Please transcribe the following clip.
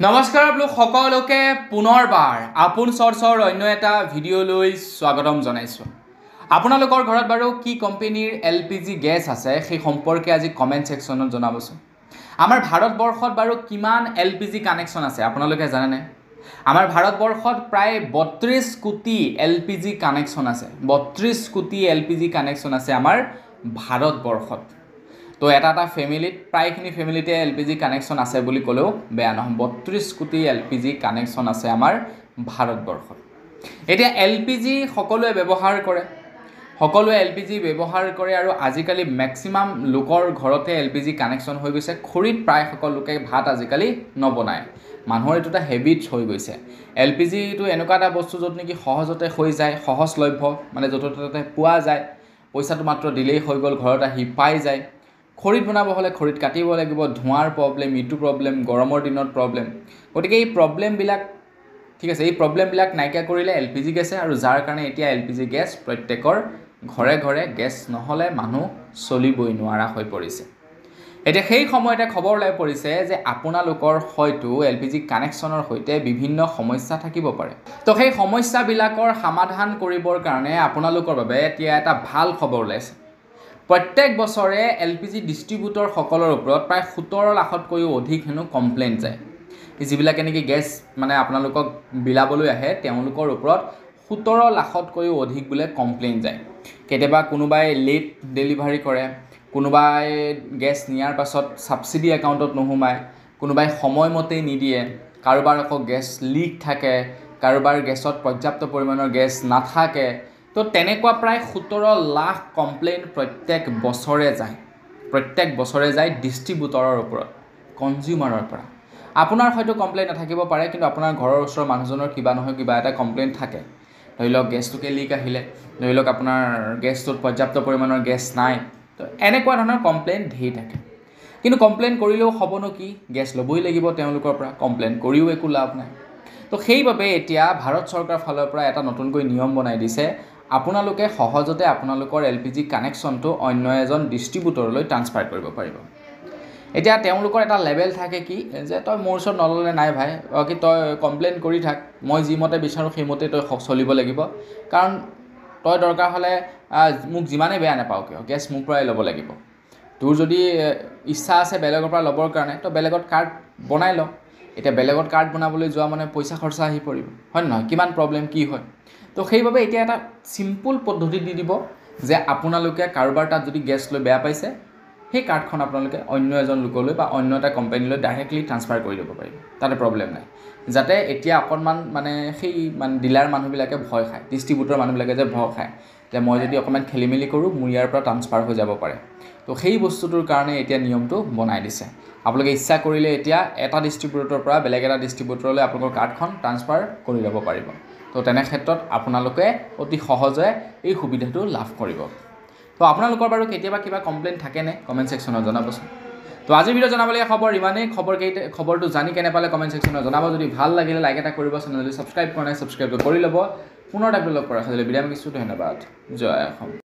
নমস্কাৰ আপোনালোক সকলোকে পুনৰবাৰ আপোন চৰ্চৰ অন্য এটা ভিডিঅ'লৈ স্বাগতম জনাইছোঁ। আপোনালোকৰ ঘৰত বাৰু কি কোম্পানীৰ LPG গেছ আছে সেই সম্পৰ্কে আজি কমেণ্ট ছেকশ্যনত জনাবচোন। আমাৰ ভাৰতবৰ্ষত বাৰু কিমান LPG কানেকশ্যন আছে আপোনালোকে জানেনে? আমাৰ ভাৰতবৰ্ষত প্ৰায় 32 কোটি LPG কানেকশ্যন আছে। 32 কোটি LPG কানেকশ্যন আছে আমাৰ ভাৰতবৰ্ষত। তো এটা ফেমিলিত প্ৰায়খিনি ফেমিলিতে LPG কানেকশ্যন আছে বুলি ক'লেও বেয়া নহয়। 32 কোটি LPG কানেকশ্যন আছে আমাৰ ভাৰতবৰ্ষত। এতিয়া LPG সকলোৱে ব্যৱহাৰ কৰে। সকলোৱে LPG ব্যৱহাৰ কৰে আৰু আজিকালি মেক্সিমাম লোকৰ ঘৰতে LPG কানেকশ্যন হৈ গৈছে। খৰিত প্ৰায় সকলো লোকে ভাত আজিকালি নবনায়। মানুহৰ এইটো এটা হেবিট হৈ গৈছে। LPGটো এনেকুৱা এটা বস্তু য'ত নেকি সহজতে হৈ যায়, সহজলভ্য, মানে য'তে ত'তে পোৱা যায়। পইচাটো মাত্ৰ দিলেই হৈ গ'ল, ঘৰত আহি পাই যায়। খৰিত বনাব হ'লে খৰিত কাটিব লাগিব, ধোঁৱাৰ প্ৰব্লেম, ইটো প্ৰব্লেম, গৰমৰ দিনত প্ৰব্লেম। গতিকে এই প্ৰব্লেমবিলাক ঠিক আছে, এই প্ৰব্লেমবিলাক নাইকিয়া কৰিলে LPG গেছে, আৰু যাৰ কাৰণে এতিয়া LPG গেছ প্ৰত্যেকৰ ঘৰে ঘৰে গেছ নহ'লে মানুহ চলিবই নোৱাৰা হৈ পৰিছে। এতিয়া সেই সময়তে খবৰ ওলাই পৰিছে যে আপোনালোকৰ হয়তো LPG কানেকশ্যনৰ সৈতে বিভিন্ন সমস্যা থাকিব পাৰে। তো সেই সমস্যাবিলাকৰ সমাধান কৰিবৰ কাৰণে আপোনালোকৰ বাবে এতিয়া এটা ভাল খবৰ ওলাইছে। প্ৰত্যেক বছৰে LPG ডিষ্ট্ৰিবিউটৰসকলৰ ওপৰত প্ৰায় 17 লাখতকৈও অধিক হেনো কমপ্লেইন যায়। যিবিলাকে নেকি গেছ মানে আপোনালোকক বিলাবলৈ আহে তেওঁলোকৰ ওপৰত 17 লাখতকৈও অধিক বোলে কমপ্লেইন যায়। কেতিয়াবা কোনোবাই লেট ডেলিভাৰী কৰে, কোনোবাই গেছ নিয়াৰ পাছত ছাবচিডি একাউণ্টত নোসোমায়, কোনোবাই সময়মতেই নিদিয়ে, কাৰোবাৰ আকৌ গেছ লিক থাকে, কাৰোবাৰ গেছত পৰ্যাপ্ত পৰিমাণৰ গেছ নাথাকে। তো তেনেকুৱা প্ৰায় 17 লাখ কমপ্লেইন প্ৰত্যেক বছৰে যায় ডিষ্ট্ৰিবিউটৰৰ ওপৰত, কনজিউমাৰৰ পৰা। আপোনাৰ হয়তো কমপ্লেইন নাথাকিব পাৰে, কিন্তু আপোনাৰ ঘৰৰ ওচৰৰ মানুহজনৰ কিবা নহয় কিবা এটা কমপ্লেইন থাকে। ধৰি লওক গেছটোকে লিক আহিলে, ধৰি লওক আপোনাৰ গেছটোত পৰ্যাপ্ত পৰিমাণৰ গেছ নাই। তো এনেকুৱা ধৰণৰ কমপ্লেইন ধেৰ থাকে। কিন্তু কমপ্লেইন কৰিলেও হ'বনো কি, গেছ ল'বই লাগিব তেওঁলোকৰ পৰা, কমপ্লেইন কৰিও একো লাভ নাই। তো সেইবাবে এতিয়া ভাৰত চৰকাৰৰ ফালৰ পৰা এটা নতুনকৈ নিয়ম বনাই দিছে। আপোনালোকে সহজতে আপোনালোকৰ LPG কানেকশ্যনটো অন্য এজন ডিষ্ট্ৰিবিউটৰলৈ ট্ৰান্সফাৰ কৰিব পাৰিব। এতিয়া তেওঁলোকৰ এটা লেভেল থাকে কি, যে তই মোৰ ওচৰত নল'লে নাই ভাই, কি তই কমপ্লেইন কৰি থাক, মই যিমতে বিচাৰোঁ সেইমতে তই চলিব লাগিব। কাৰণ তই দৰকাৰ হ'লে মোক যিমানেই বেয়া নাপাওঁ কিয়, গেছ মোৰ পৰাই ল'ব লাগিব। তোৰ যদি ইচ্ছা আছে বেলেগৰ পৰা ল'বৰ কাৰণে, তই বেলেগত কাৰ্ড বনাই ল। এতিয়া বেলেগত কাৰ্ড বনাবলৈ যোৱা মানে পইচা খৰচা আহি পৰিব, হয় নহয়? কিমান প্ৰব্লেম কি হয়। তো সেইবাবে এতিয়া এটা চিম্পুল পদ্ধতি দি দিব যে আপোনালোকে কাৰোবাৰ তাত যদি গেছ লৈ বেয়া পাইছে, সেই কাৰ্ডখন আপোনালোকে অন্য এজন লোকলৈ বা অন্য এটা কোম্পানীলৈ ডাইৰেক্টলি ট্ৰান্সফাৰ কৰি দিব পাৰিব, তাতে প্ৰব্লেম নাই। যাতে এতিয়া অকণমান মানে সেই ডিলাৰ মানুহবিলাকে ভয় খায়, ডিষ্ট্ৰিবিউটৰ মানুহবিলাকে যে ভয় খায় যে মই যদি অকণমান খেলি মেলি কৰোঁ মোৰ ইয়াৰ পৰা ট্ৰান্সফাৰ হৈ যাব পাৰে। তো সেই বস্তুটোৰ কাৰণে এতিয়া নিয়মটো বনাই দিছে। আপোনালোকে ইচ্ছা কৰিলে এতিয়া এটা ডিষ্ট্ৰিবিউটৰৰ পৰা বেলেগ এটা ডিষ্ট্ৰিবিউটৰলৈ আপোনালোকৰ কাৰ্ডখন ট্ৰান্সফাৰ কৰি ল'ব পাৰিব। তো তেনে ক্ষেত্ৰত আপোনালোকে অতি সহজে এই সুবিধাটো লাভ কৰিব। তো আপোনালোকৰ বাৰু কেতিয়াবা কিবা কমপ্লেইন থাকেনে কমেণ্ট ছেকশ্যনত জনাবচোন। তো আজিৰ ভিডিঅ' জানাবলগীয়া খবৰ ইমানেই। খবৰটো জানি কেনে পালে কমেণ্ট ছেকশ্যনত জনাব। যদি ভাল লাগিলে লাইক এটা কৰিব, চেনেলটো ছাবস্ক্ৰাইব কৰা নাই ছাবস্ক্ৰাইবটো কৰি ল'ব। পুনৰ এটা লগ কৰা খালি বিদায় মাগিছোঁ। ধন্যবাদ। জয় অসম।